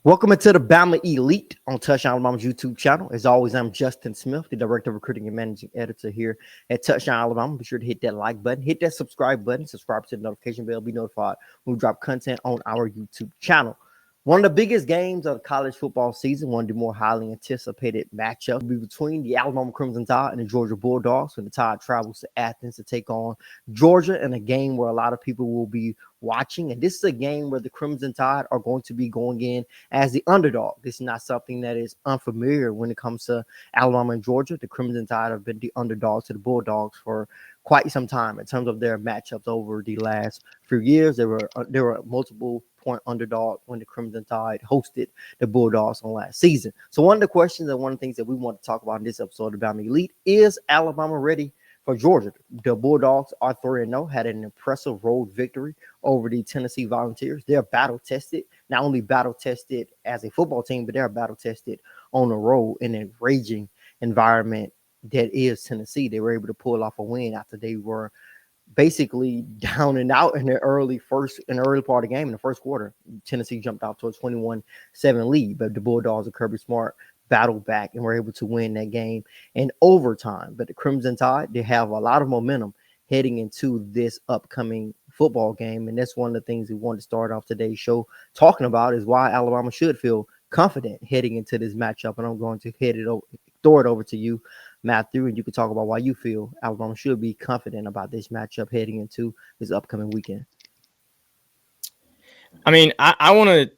Welcome into the Bama Elite on Touchdown Alabama's YouTube channel. As always, I'm Justin Smith, the Director of Recruiting and Managing Editor here at Touchdown Alabama. Be sure to hit that like button, hit that subscribe button, subscribe to the notification bell, be notified when we drop content on our YouTube channel. One of the biggest games of the college football season, one of the more highly anticipated matchups, will be between the Alabama Crimson Tide and the Georgia Bulldogs when the Tide travels to Athens to take on Georgia in a game where a lot of people will be watching. And this is a game where the Crimson Tide are going to be going in as the underdog. This is not something that is unfamiliar when it comes to Alabama and Georgia. The Crimson Tide have been the underdogs to the Bulldogs for quite some time in terms of their matchups over the last few years. There were multiple point underdog when the Crimson Tide hosted the Bulldogs on last season. So one of the questions and one of the things that we want to talk about in this episode of Bama Elite is Alabama ready for Georgia? The Bulldogs are 3-0, had an impressive road victory over the Tennessee Volunteers. They're battle tested, not only battle tested as a football team, but they're battle tested on the road in a raging environment that is Tennessee. They were able to pull off a win after they were basically down and out in the early part of the game in the first quarter. Tennessee jumped out to a 21-7 lead, but the Bulldogs of Kirby Smart battled back and were able to win that game in overtime. But the Crimson Tide, they have a lot of momentum heading into this upcoming football game, and that's one of the things we want to start off today's show talking about is why Alabama should feel confident heading into this matchup. And I'm going to throw it over to you, Matthew, and you can talk about why you feel Alabama should be confident about this matchup heading into this upcoming weekend. I mean, I want to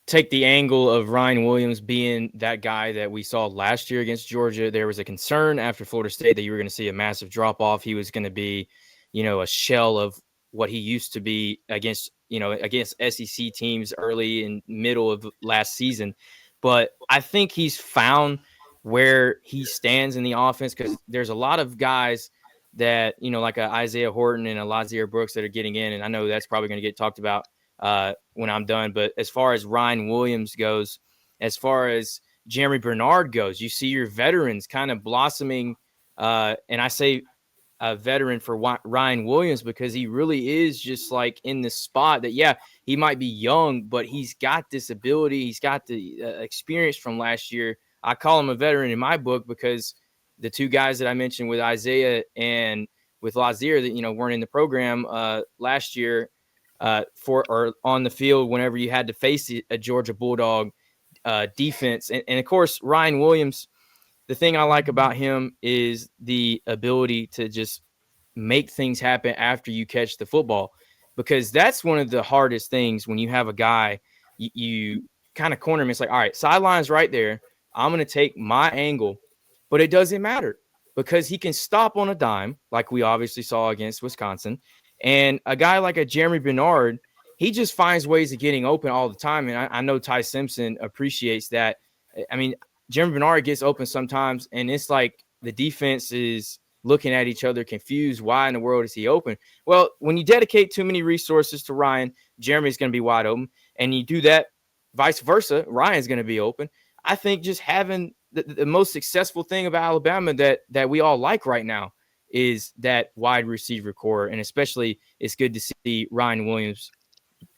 take the angle of Ryan Williams being that guy that we saw last year against Georgia. There was a concern after Florida State that you were going to see a massive drop off. He was going to be, a shell of what he used to be against SEC teams early and middle of last season. But I think he's found where he stands in the offense because there's a lot of guys that, like a Isaiah Horton and a Lazier Brooks that are getting in. And I know that's probably going to get talked about when I'm done. But as far as Ryan Williams goes, as far as Jeremy Bernard goes, you see your veterans kind of blossoming. And I say a veteran for Ryan Williams because he really is just like in this spot that, yeah, he might be young, but he's got this ability. He's got the experience from last year. I call him a veteran in my book because the two guys that I mentioned with Isaiah and with Lazier that, weren't in the program last year or on the field whenever you had to face a Georgia Bulldog defense. And of course, Ryan Williams, the thing I like about him is the ability to just make things happen after you catch the football, because that's one of the hardest things when you have a guy, you kind of corner him. It's like, all right, sideline's right there. I'm going to take my angle, but it doesn't matter because he can stop on a dime like we obviously saw against Wisconsin. And a guy like a Jeremy Bernard, he just finds ways of getting open all the time. And I know Ty Simpson appreciates that. I mean, Jeremy Bernard gets open sometimes, and it's like the defense is looking at each other confused. Why in the world is he open? Well, when you dedicate too many resources to Ryan, Jeremy's going to be wide open. And you do that vice versa, Ryan's going to be open. I think just having the most successful thing about Alabama that we all like right now is that wide receiver core. And especially it's good to see Ryan Williams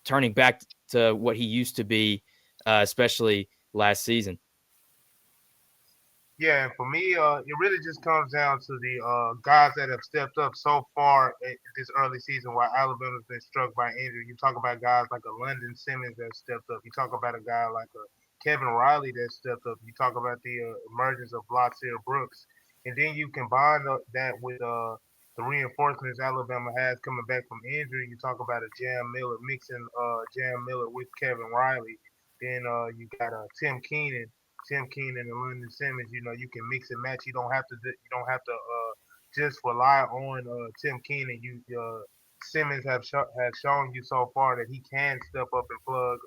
turning back to what he used to be, especially last season. Yeah, and for me, it really just comes down to the guys that have stepped up so far this early season while Alabama's been struck by injury. You talk about guys like a London Simmons that stepped up. You talk about a guy like a Kevin Riley that stepped up. You talk about the emergence of Lazier Brooks. And then you combine that with the reinforcements Alabama has coming back from injury. You talk about a Jam Miller, mixing Jam Miller with Kevin Riley. Then you got Tim Keenan and London Simmons. You can mix and match. You don't have to just rely on Tim Keenan. Simmons has shown you so far that he can step up and plug.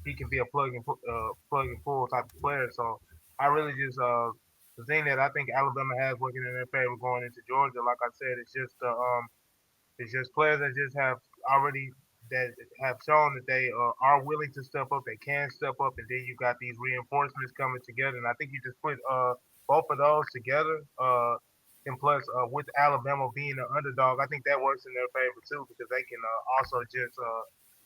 He can be a plug and pull type of player. So I really just the thing that I think Alabama has working in their favor going into Georgia, like I said, it's just players that just have already that have shown that they are willing to step up. They can step up, and then you got these reinforcements coming together. And I think you just put both of those together. And plus, with Alabama being an underdog, I think that works in their favor too because they can also just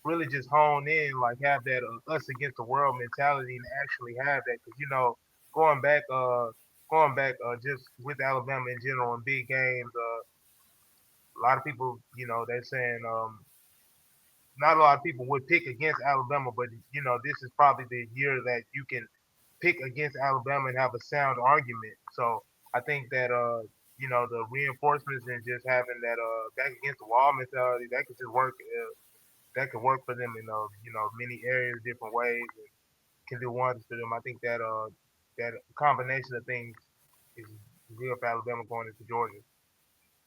really just hone in, like have that us against the world mentality, and actually have that. Because going back, just with Alabama in general in big games, a lot of people, they're saying not a lot of people would pick against Alabama, but this is probably the year that you can pick against Alabama and have a sound argument. So I think that the reinforcements and just having that back against the wall mentality that could just work. That could work for them in many areas, different ways, and can do wonders for them. I think that that combination of things is good for Alabama going into Georgia.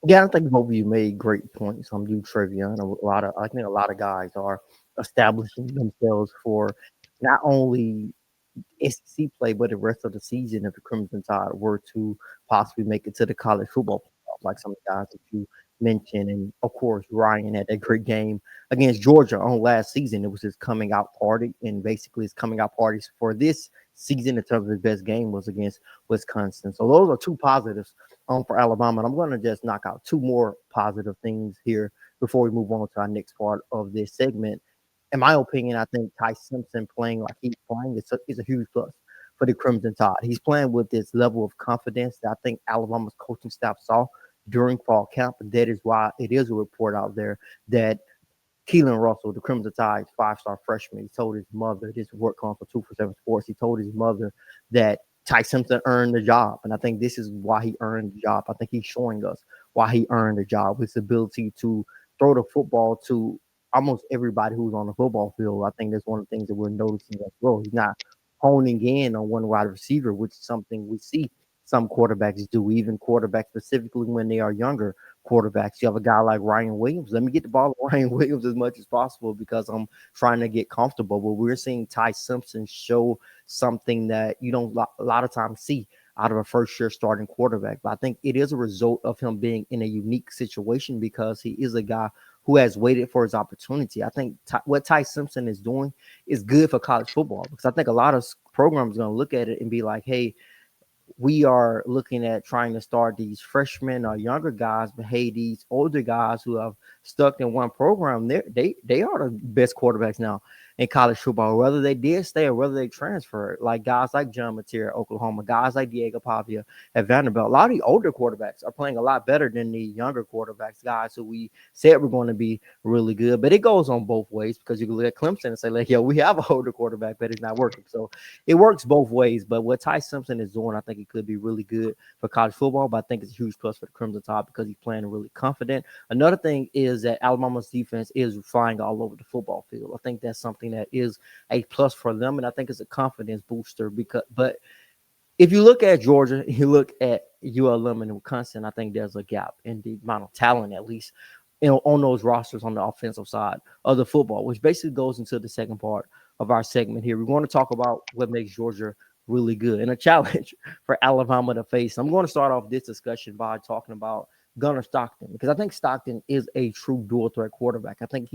Yeah, I think both of you made great points on you, trivia, and a lot of I think a lot of guys are establishing themselves for not only SEC play, but the rest of the season if the Crimson Tide were to possibly make it to the college football playoff, like some of the guys that you mentioned. And of course, Ryan had that great game against Georgia on last season. It was his coming out party, and basically his coming out parties for this season in terms of his best game was against Wisconsin. So those are two positives for Alabama. And I'm going to just knock out two more positive things here before we move on to our next part of this segment. In my opinion, I think Ty Simpson playing like he's playing is a huge plus for the Crimson Tide. He's playing with this level of confidence that I think Alabama's coaching staff saw during fall camp. And that is why it is a report out there that Keelan Russell, the Crimson Tide's five-star freshman, he told his mother, this work on for 247 Sports, he told his mother that Ty Simpson earned the job. And I think this is why he earned the job. I think he's showing us why he earned the job, his ability to throw the football to almost everybody who's on the football field. I think that's one of the things that we're noticing as well. He's not honing in on one wide receiver, which is something we see some quarterbacks do, even quarterbacks specifically when they are younger quarterbacks. You have a guy like Ryan Williams. Let me get the ball to Ryan Williams as much as possible because I'm trying to get comfortable. But we're seeing Ty Simpson show something that you don't a lot of times see out of a first year starting quarterback. But I think it is a result of him being in a unique situation because he is a guy who has waited for his opportunity. I think what Ty Simpson is doing is good for college football because I think a lot of programs are going to look at it and be like, hey, we are looking at trying to start these freshmen or younger guys, but hey, these older guys who have stuck in one program, they are the best quarterbacks now in college football, whether they did stay or whether they transferred. Like guys like John Mateer at Oklahoma, guys like Diego Pavia at Vanderbilt. A lot of the older quarterbacks are playing a lot better than the younger quarterbacks, guys who we said were going to be really good. But it goes on both ways because you can look at Clemson and say, like, yo, we have an older quarterback, but it's not working. So it works both ways. But what Ty Simpson is doing, I think it could be really good for college football. But I think it's a huge plus for the Crimson Tide because he's playing really confident. Another thing is that Alabama's defense is flying all over the football field. I think that's something that is a plus for them, and I think it's a confidence booster. But if you look at Georgia, you look at ULM and Wisconsin, I think there's a gap in the amount of talent, at least, on those rosters on the offensive side of the football, which basically goes into the second part of our segment here. We want to talk about what makes Georgia really good and a challenge for Alabama to face. I'm going to start off this discussion by talking about Gunnar Stockton because I think Stockton is a true dual threat quarterback. I think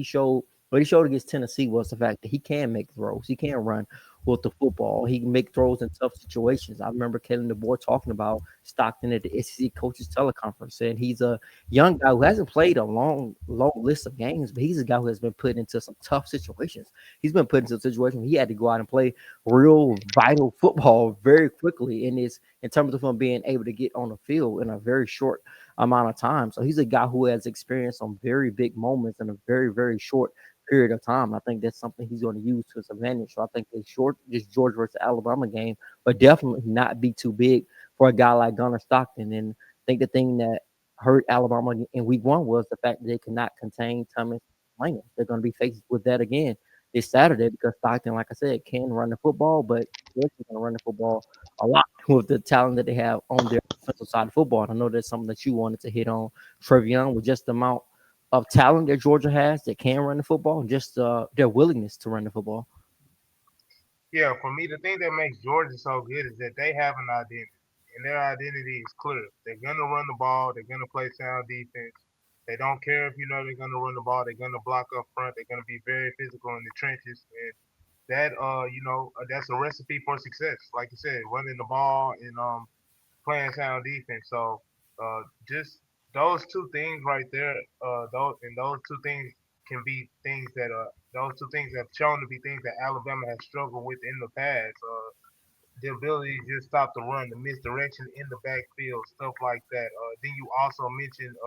what he showed against Tennessee was the fact that he can make throws, he can run with the football. He can make throws in tough situations. I remember Kellen DeBoer talking about Stockton at the SEC coaches teleconference, saying he's a young guy who hasn't played a long list of games, but he's a guy who has been put into some tough situations. He's been put into a situation where he had to go out and play real vital football very quickly in terms of him being able to get on the field in a very short amount of time. So he's a guy who has experienced some very big moments in a very, very short period of time. I think that's something he's going to use to his advantage. So I think this Georgia versus Alabama game, but definitely not be too big for a guy like Gunnar Stockton. And I think the thing that hurt Alabama in week one was the fact that they could not contain Thomas Lang. They're going to be faced with that again this Saturday because Stockton, like I said, can run the football, but Georgia's going to run the football a lot with the talent that they have on their defensive side of football. And I know that's something that you wanted to hit on, Trevion, with just the amount of talent that Georgia has that can run the football, and just their willingness to run the football. Yeah, for me, the thing that makes Georgia so good is that they have an identity, and their identity is clear. They're gonna run the ball. They're gonna play sound defense. They don't care if they're gonna run the ball. They're gonna block up front. They're gonna be very physical in the trenches, and that that's a recipe for success. Like you said, running the ball and playing sound defense. So just those two things right there, those two things can be things that those two things have shown to be things that Alabama has struggled with in the past. The ability to just stop the run, the misdirection in the backfield, stuff like that. Then you also mentioned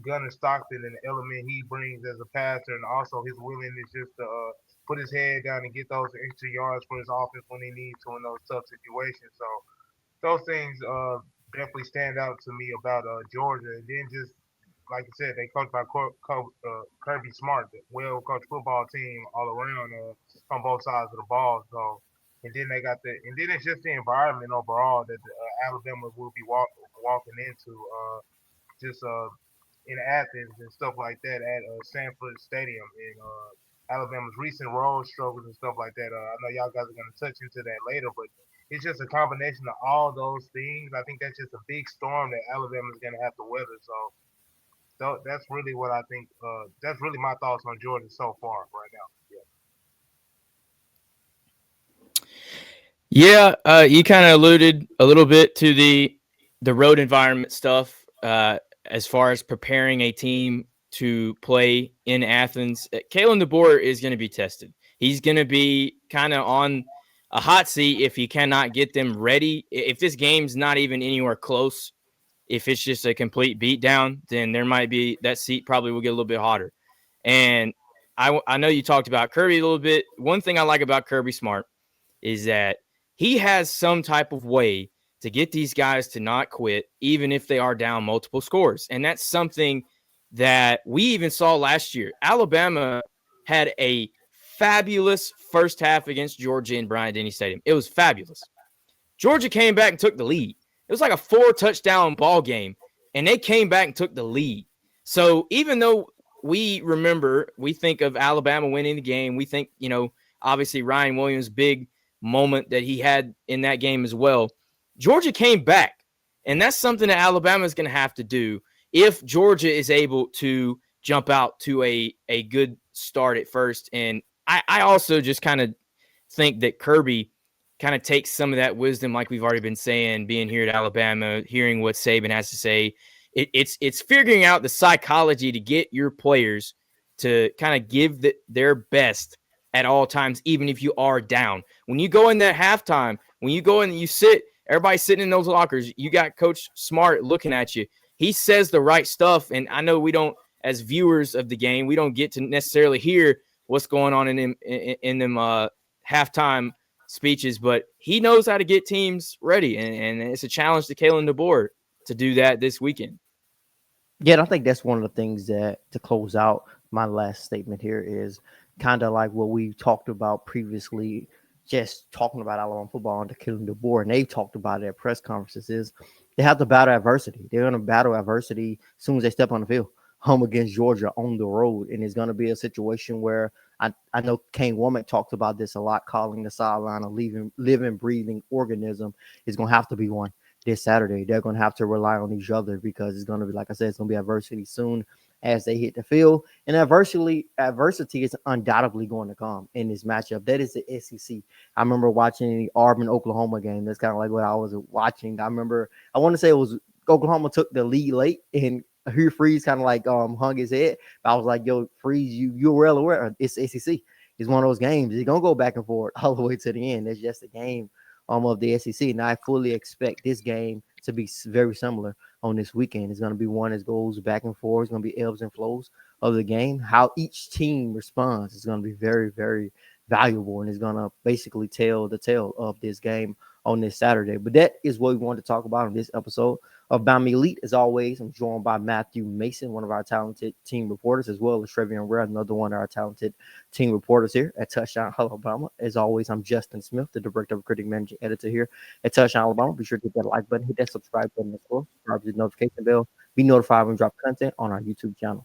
Gunner Stockton and the element he brings as a passer, and also his willingness just to put his head down and get those extra yards for his offense when he needs to in those tough situations. So those things definitely stand out to me about Georgia. And then just like I said, they coached by Kirby Smart, the well coached football team all around on both sides of the ball. So, and then they got and then it's just the environment overall that Alabama will be walking into. Just in Athens and stuff like that at Sanford Stadium and Alabama's recent road struggles and stuff like that. I know y'all guys are going to touch into that later, but it's just a combination of all those things. I think that's just a big storm that Alabama's going to have to weather. So that's really what I think. That's really my thoughts on Georgia so far right now. Yeah, you kind of alluded a little bit to the road environment stuff as far as preparing a team to play in Athens. Kalen DeBoer is going to be tested. He's going to be kind of on a hot seat if he cannot get them ready. If this game's not even anywhere close, if it's just a complete beatdown, then there might be that seat probably will get a little bit hotter. And I know you talked about Kirby a little bit. One thing I like about Kirby Smart is that he has some type of way to get these guys to not quit, even if they are down multiple scores. And that's something that we even saw last year. Alabama had a fabulous first half against Georgia in Bryant-Denny Stadium. It was fabulous. Georgia came back and took the lead. It was like a 4-touchdown ball game, and they came back and took the lead. So even though we think of Alabama winning the game, we think, obviously Ryan Williams' big moment that he had in that game as well. Georgia came back, and that's something that Alabama is going to have to do if Georgia is able to jump out to a good start at first. And I also just kind of think that Kirby kind of takes some of that wisdom, like we've already been saying, being here at Alabama, hearing what Saban has to say. It's figuring out the psychology to get your players to kind of give their best at all times, even if you are down. When you go in that halftime, when you go in and you sit, everybody's sitting in those lockers, you got Coach Smart looking at you. He says the right stuff, and I know we don't, as viewers of the game, we don't get to necessarily hear what's going on in them halftime speeches, but he knows how to get teams ready, and it's a challenge to Kalen DeBoer to do that this weekend. Yeah, and I think that's one of the things that, to close out my last statement here, is kind of like what we talked about previously, just talking about Alabama football under Kalen DeBoer, and they talked about it at press conferences, is they have to battle adversity. They're going to battle adversity as soon as they step on the field, home against Georgia on the road. And it's going to be a situation where I know Kane Womack talked about this a lot, calling the sideline a living, breathing organism is going to have to be one this Saturday. They're going to have to rely on each other because it's going to be, like I said, it's going to be adversity soon as they hit the field. And adversity is undoubtedly going to come in this matchup. That is the SEC. I remember watching the Auburn, Oklahoma game. That's kind of like what I was watching. I want to say it was Oklahoma took the lead late, and Hugh Freeze kind of like hung his head. But I was like, yo, Freeze, you're well aware it's SEC. It's one of those games. It's going to go back and forth all the way to the end. It's just a game of the SEC. And I fully expect this game to be very similar on this weekend. It's going to be one that goes back and forth. It's going to be ebbs and flows of the game. How each team responds is going to be very, very valuable, and it's going to basically tell the tale of this game on this Saturday. But that is what we want to talk about in this episode of Bama Elite. As always, I'm joined by Matthew Mason, one of our talented team reporters, as well as Trevion Ware, another one of our talented team reporters here at Touchdown Alabama. As always, I'm Justin Smith, the director of recruiting managing editor here at Touchdown Alabama. Be sure to hit that like button, hit that subscribe button as well, subscribe to the notification bell, be notified when we drop content on our YouTube channel.